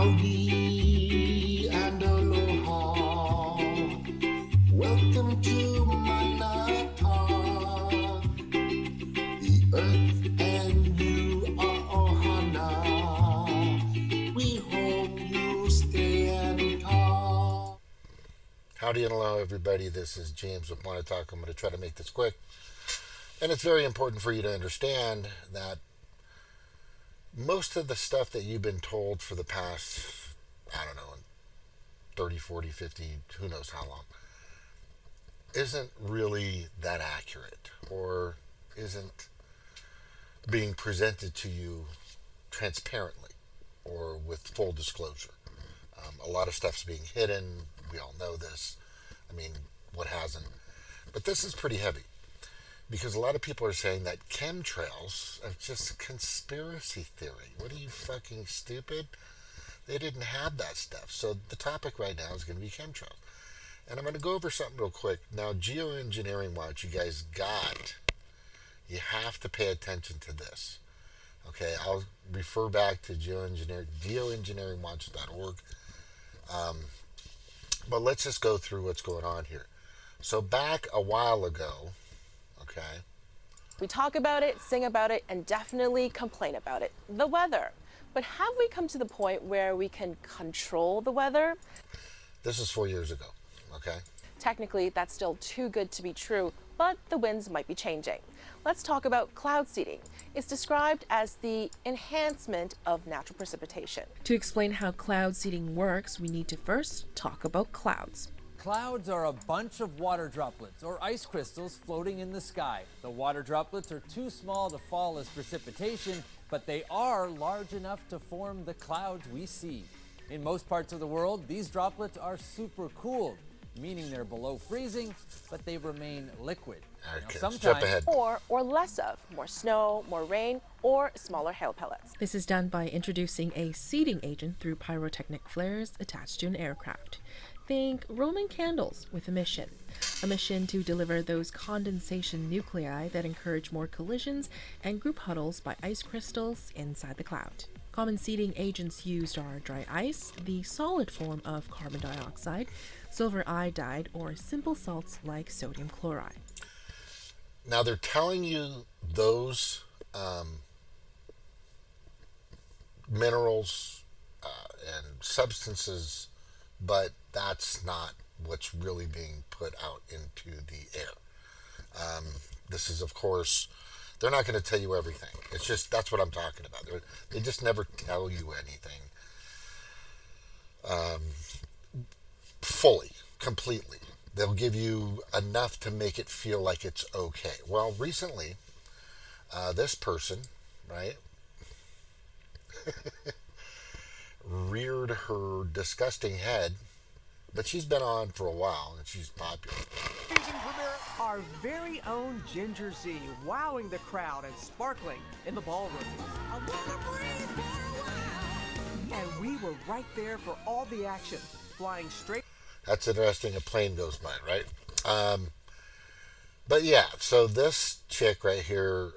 Howdy and aloha. Welcome to Manata. The earth and you are ohana. We hope you stay and talk. Howdy and aloha, everybody. This is James with Manata. I'm going to try to make this quick. And it's very important for you to understand that most of the stuff that you've been told for the past, I don't know, 30, 40, 50, who knows how long, isn't really that accurate or isn't being presented to you transparently or with full disclosure. A lot of stuff's being hidden. We all know this. I mean, what hasn't? But this is pretty heavy. Because a lot of people are saying that chemtrails are just a conspiracy theory. What are you, fucking stupid? They didn't have that stuff. So the topic right now is going to be chemtrails. And I'm going to go over something real quick. Now, geoengineering watch, you guys you have to pay attention to this. Okay, I'll refer back to geoengineeringwatch.org. But let's just go through what's going on here. So back a while ago, okay. We talk about it, sing about it, and definitely complain about it. The weather. But have we come to the point where we can control the weather? This is 4 years ago, okay? Technically, that's still too good to be true, but the winds might be changing. Let's talk about cloud seeding. It's described as the enhancement of natural precipitation. To explain how cloud seeding works, we need to first talk about clouds. Clouds are a bunch of water droplets or ice crystals floating in the sky. The water droplets are too small to fall as precipitation, but they are large enough to form the clouds we see. In most parts of the world, these droplets are supercooled, meaning they're below freezing, but they remain liquid. Okay, now, step ahead. Or less of, more snow, more rain, or smaller hail pellets. This is done by introducing a seeding agent through pyrotechnic flares attached to an aircraft. Think Roman candles with a mission to deliver those condensation nuclei that encourage more collisions and group huddles by ice crystals inside the cloud. Common seeding agents used are dry ice, the solid form of carbon dioxide, silver iodide, or simple salts like sodium chloride. Now they're telling you those minerals and substances, but that's not what's really being put out into the air. This is, of course, they're not going to tell you everything. It's just, that's what I'm talking about. They just never tell you anything fully, completely. They'll give you enough to make it feel like it's okay. Well, recently, this person, right, reared her disgusting head, but she's been on for a while and she's popular. Season premiere, our very own Ginger Z, wowing the crowd and sparkling in the ballroom. I wanna breathe for a while. And we were right there for all the action, flying straight. That's interesting. A plane goes by, right? But yeah, so this chick right here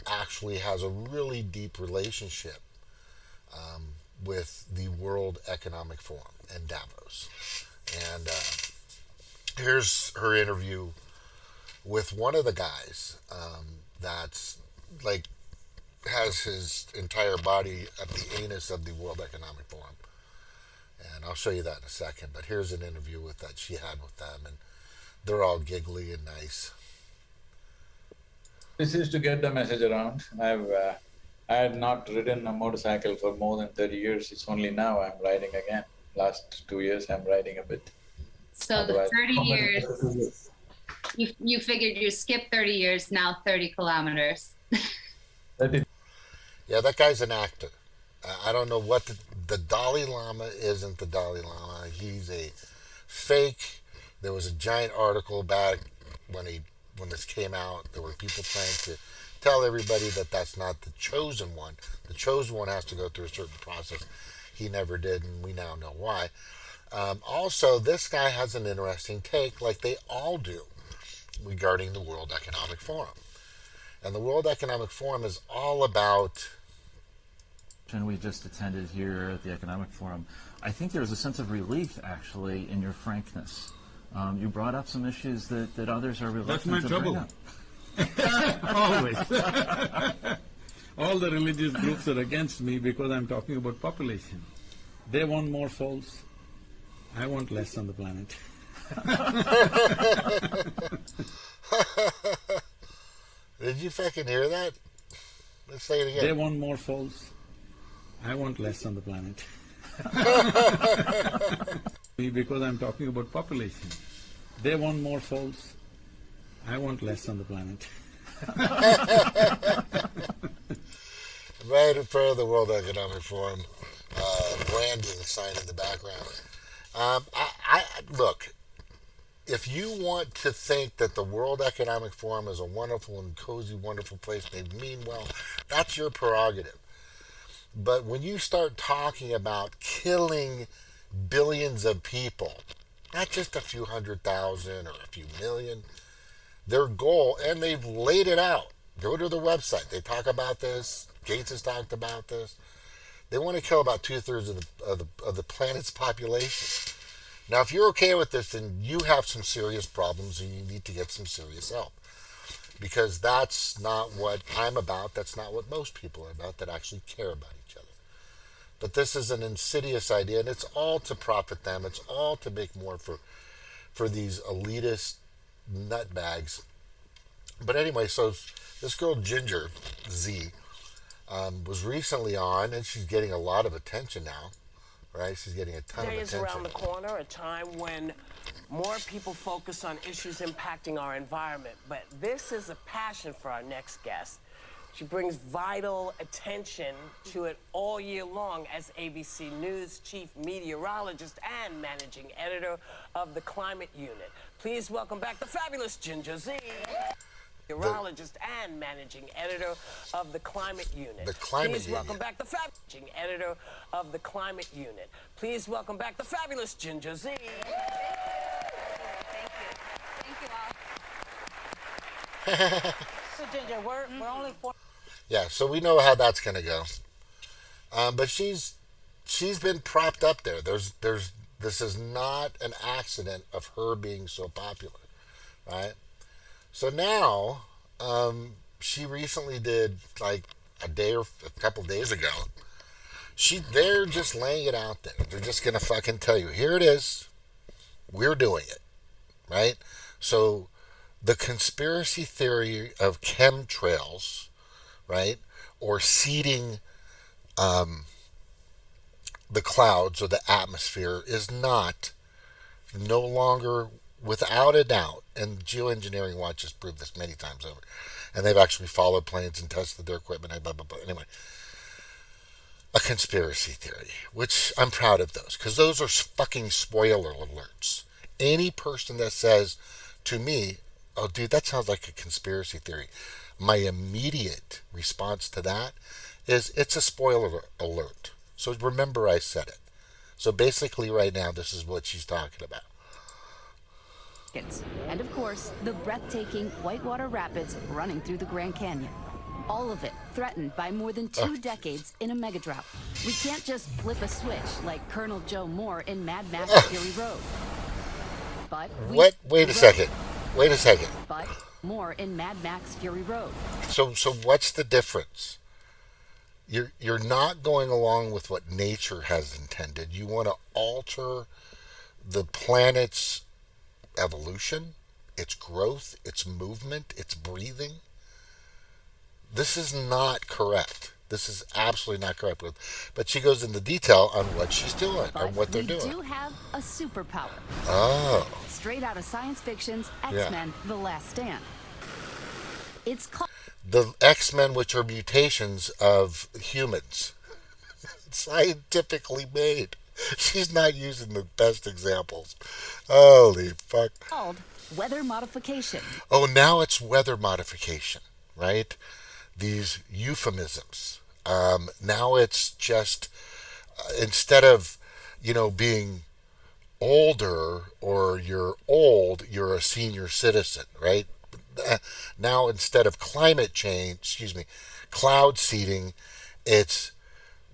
actually has a really deep relationship with the World Economic Forum and Davos. And here's her interview with one of the guys that's like has his entire body at the anus of the World Economic Forum. And I'll show you that in a second. But here's an interview that she had with them, and they're all giggly and nice. This is to get the message around. I had not ridden a motorcycle for more than 30 years. It's only now I'm riding again. Last 2 years I'm riding a bit. So the 30 years, you figured you skipped 30 years, now 30 kilometers. Yeah, that guy's an actor. I don't know what the Dalai Lama isn't the Dalai Lama. He's a fake. There was a giant article back when this came out. There were people trying to tell everybody that that's not the chosen one. The chosen one has to go through a certain process. He never did, and we now know why. Also, this guy has an interesting take, like they all do, regarding the World Economic Forum. And the World Economic Forum is all about We just attended here at the Economic Forum. I think there was a sense of relief, actually, in your frankness. You brought up some issues that others are reluctant to bring up. Always. All the religious groups are against me because I'm talking about population. They want more souls. I want less on the planet. Did you fucking hear that? Let's say it again. They want more souls. I want less on the planet. Because I'm talking about population. They want more souls. I want less on the planet. Right in front of the World Economic Forum, branding sign in the background. Look, if you want to think that the World Economic Forum is a wonderful and cozy, wonderful place, they mean well, that's your prerogative. But when you start talking about killing billions of people, not just a few 100,000 or a few million, their goal, and they've laid it out. Go to their website. They talk about this. Gates has talked about this. They want to kill about 2/3 of the planet's population. Now, if you're okay with this, then you have some serious problems and you need to get some serious help. Because that's not what I'm about. That's not what most people are about that actually care about each other. But this is an insidious idea, and it's all to profit them. It's all to make more for these elitist nutbags. But anyway, so this girl Ginger Z was recently on, and she's getting a lot of attention now, right? She's getting a ton of attention. Today is around the corner, a time when more people focus on issues impacting our environment. But this is a passion for our next guest. She brings vital attention to it all year long as ABC News chief meteorologist and managing editor of the Climate Unit. Please welcome back the fabulous Ginger Z. Meteorologist and managing editor of the Climate Unit. The Climate Please Unit. welcome back the managing editor of the Climate Unit. Please welcome back the fabulous Ginger Z. Thank you. Thank you all. So Ginger, we're only 4. Yeah, so we know how that's going to go. But she's been propped up there. This is not an accident of her being so popular, right? So now, she recently did, like a day or a couple days ago, they're just laying it out there. They're just going to fucking tell you, here it is, we're doing it, right? So the conspiracy theory of chemtrails, right, or seeding the clouds or the atmosphere is no longer, without a doubt, and Geoengineering Watch has proved this many times over, and they've actually followed planes and tested their equipment and blah, blah, blah. Anyway, a conspiracy theory, which I'm proud of those, because those are fucking spoiler alerts. Any person that says to me, oh, dude, that sounds like a conspiracy theory, my immediate response to that is, it's a spoiler alert. So remember I said it. So basically right now, this is what she's talking about. And of course, the breathtaking Whitewater Rapids running through the Grand Canyon. All of it threatened by more than 2 decades in a megadrought. We can't just flip a switch like Colonel Joe Moore in Mad Max Fury Road. But Wait a second. But more in Mad Max Fury Road. So what's the difference? You're not going along with what nature has intended. You want to alter the planet's evolution, its growth, its movement, its breathing. This is not correct. This is absolutely not correct. But she goes into detail on what she's doing and what they're doing. We do have a superpower. Oh. Straight out of science fiction's X-Men: The Last Stand. It's called the X-Men, which are mutations of humans. Scientifically made. She's not using the best examples. Holy fuck. Called weather modification. Oh, now it's weather modification, right? These euphemisms. Now it's just, instead of, being older or you're old, you're a senior citizen, right? Now instead of cloud seeding, it's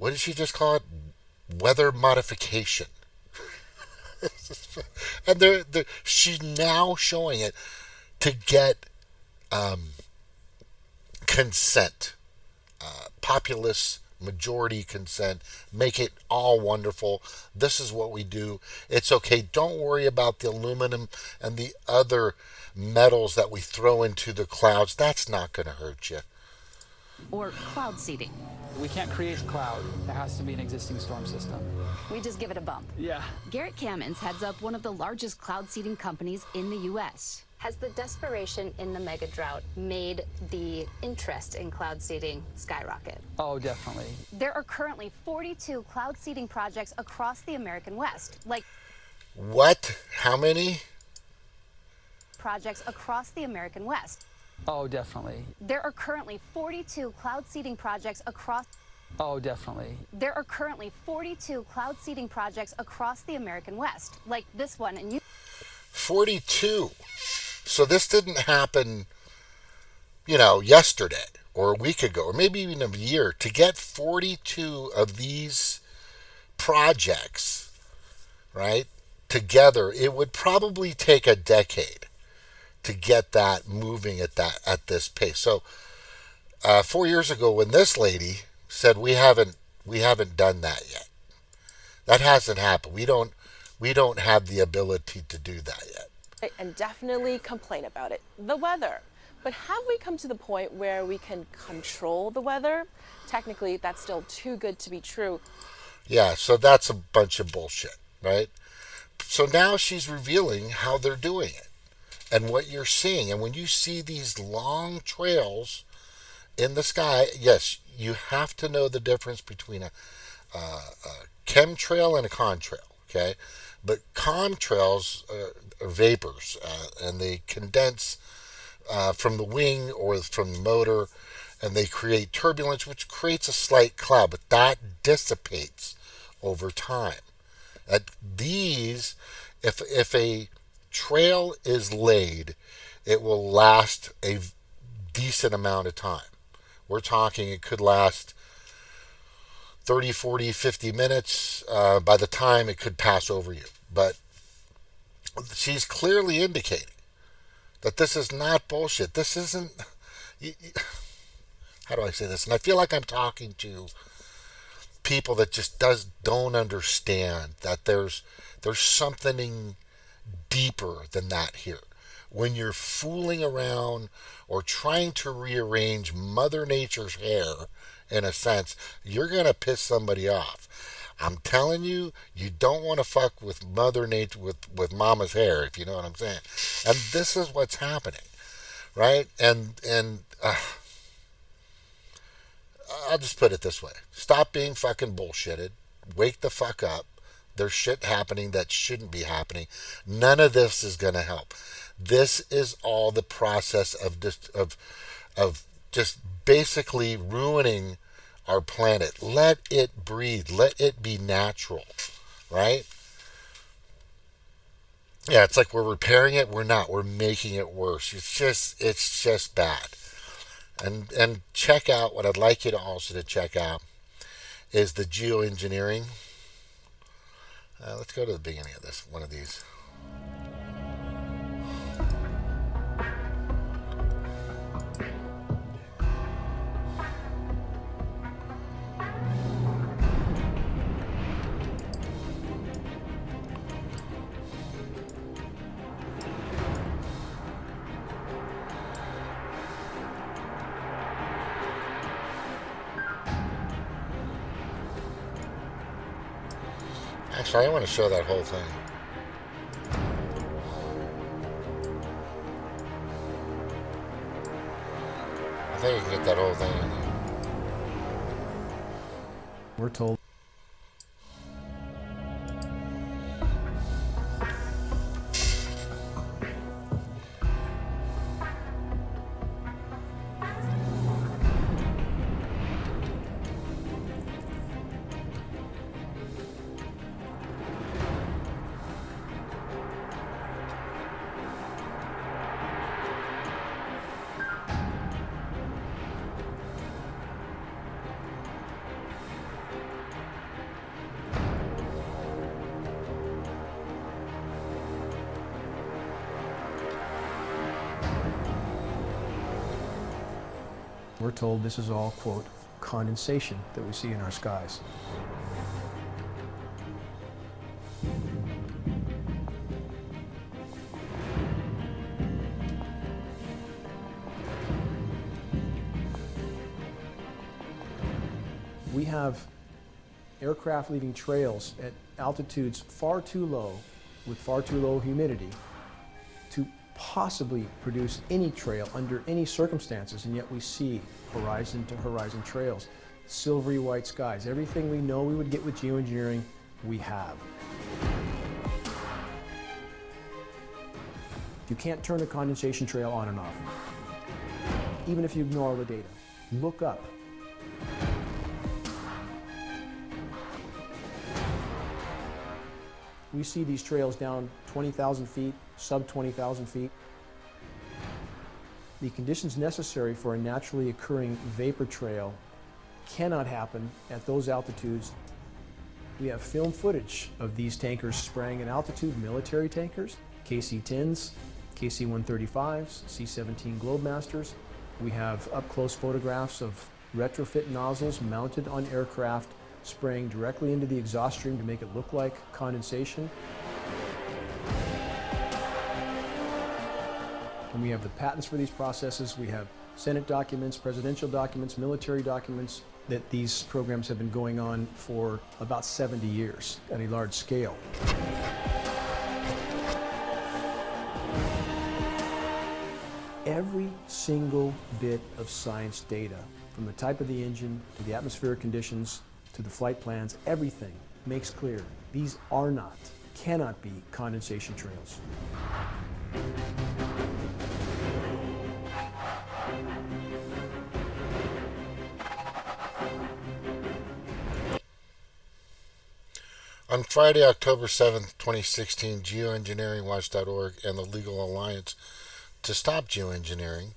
what did she just call it? Weather modification. And she's now showing it to get consent, populace majority consent, make it all wonderful. This is what we do. It's okay. Don't worry about the aluminum and the other metals that we throw into the clouds. That's not going to hurt you. Or cloud seeding. We can't create a cloud. There has to be an existing storm system. We just give it a bump. Yeah. Garrett Kamens heads up one of the largest cloud seeding companies in the U.S. Has the desperation in the mega drought made the interest in cloud seeding skyrocket? Oh, definitely. There are currently 42 cloud seeding projects across the American West. What? How many? Projects across the American West. Oh, definitely. There are currently 42 cloud seeding projects across. Oh, definitely. There are currently 42 cloud seeding projects across the American West, like this one in 42. So this didn't happen, yesterday or a week ago or maybe even a year. To get 42 of these projects, right, together, it would probably take a decade to get that moving at this pace. So 4 years ago, when this lady said we haven't done that yet, that hasn't happened. We don't have the ability to do that yet. And definitely complain about it. The weather. But have we come to the point where we can control the weather? Technically, that's still too good to be true. Yeah, so that's a bunch of bullshit, right? So now she's revealing how they're doing it and what you're seeing. And when you see these long trails in the sky, yes, you have to know the difference between a chemtrail and a contrail, okay? But contrails are vapors, and they condense from the wing or from the motor, and they create turbulence, which creates a slight cloud, but that dissipates over time. If a trail is laid, it will last a decent amount of time. We're talking it could last 30, 40, 50 minutes. By the time it could pass over you. But she's clearly indicating that this is not bullshit. This isn't... How do I say this? And I feel like I'm talking to people that just don't understand that there's something deeper than that here. When you're fooling around or trying to rearrange Mother Nature's hair, in a sense, you're going to piss somebody off. I'm telling you, you don't want to fuck with Mother Nature, with Mama's hair, if you know what I'm saying. And this is what's happening, right? And I'll just put it this way. Stop being fucking bullshitted. Wake the fuck up. There's shit happening that shouldn't be happening. None of this is going to help. This is all the process of just basically ruining our planet. Let it breathe. Let it be natural, right? Yeah, it's like we're repairing it. We're not. We're making it worse. It's just bad. And check out what I'd like you to also check out is the geoengineering. Let's go to the beginning of this one of these. Actually, I want to show that whole thing. I think you can get that whole thing in there. We're told. We're told this is all, quote, condensation that we see in our skies. We have aircraft leaving trails at altitudes far too low with far too low humidity to possibly produce any trail under any circumstances, and yet we see horizon to horizon trails, silvery white skies. Everything we know we would get with geoengineering, we have. You can't turn a condensation trail on and off, even if you ignore all the data. Look up. We see these trails down 20,000 feet, sub 20,000 feet. The conditions necessary for a naturally occurring vapor trail cannot happen at those altitudes. We have film footage of these tankers spraying at altitude, military tankers, KC-10s, KC-135s, C-17 Globemasters. We have up-close photographs of retrofit nozzles mounted on aircraft spraying directly into the exhaust stream to make it look like condensation. And we have the patents for these processes. We have Senate documents, presidential documents, military documents, that these programs have been going on for about 70 years at a large scale. Every single bit of science data, from the type of the engine to the atmospheric conditions to the flight plans, everything makes clear these are not, cannot be condensation trails. On Friday, October 7th, 2016, geoengineeringwatch.org and the Legal Alliance to Stop Geoengineering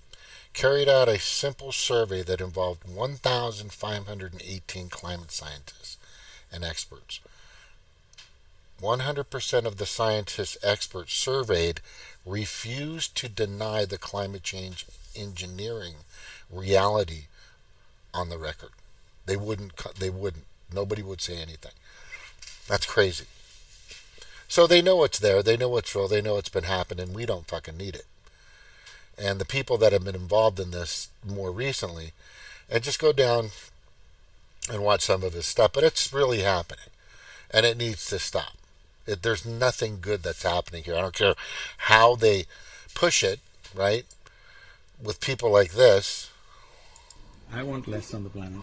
carried out a simple survey that involved 1,518 climate scientists and experts. 100% of the scientists experts surveyed refused to deny the climate change engineering reality on the record. They wouldn't. Nobody would say anything. That's crazy. So they know it's there. They know it's real. They know it's been happening. We don't fucking need it. And the people that have been involved in this more recently, and just go down and watch some of his stuff, but it's really happening. And it needs to stop. There's nothing good that's happening here. I don't care how they push it, right? With people like this. I want less on the planet.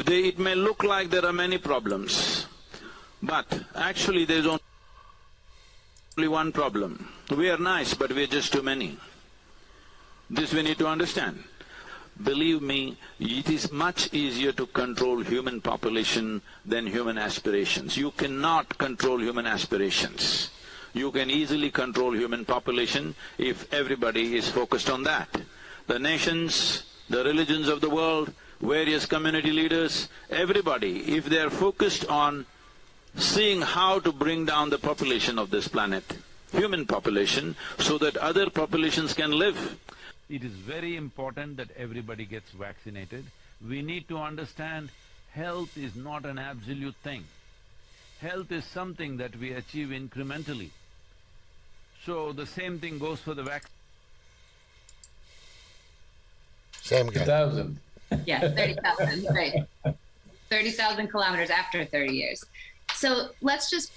It may look like there are many problems, but actually there's only one problem. We are nice, but we are just too many. This we need to understand. Believe me, it is much easier to control human population than human aspirations. You cannot control human aspirations. You can easily control human population if everybody is focused on that. The nations, the religions of the world, various community leaders, everybody, if they are focused on seeing how to bring down the population of this planet, human population, so that other populations can live. It is very important that everybody gets vaccinated. We need to understand health is not an absolute thing. Health is something that we achieve incrementally. So the same thing goes for the vaccine. Same guy. 30,000. Yeah, 30,000, right. 30,000 kilometers after 30 years. So let's just…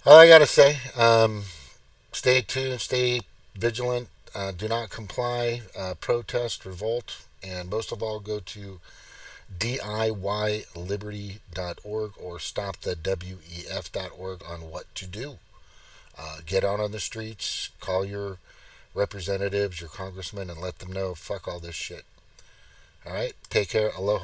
All I gotta say, stay tuned, stay vigilant, do not comply, protest, revolt, and most of all go to DIYliberty.org or stopthewef.org on what to do. Get out on the streets, call your representatives, your congressmen, and let them know, fuck all this shit. All right? Take care. Aloha.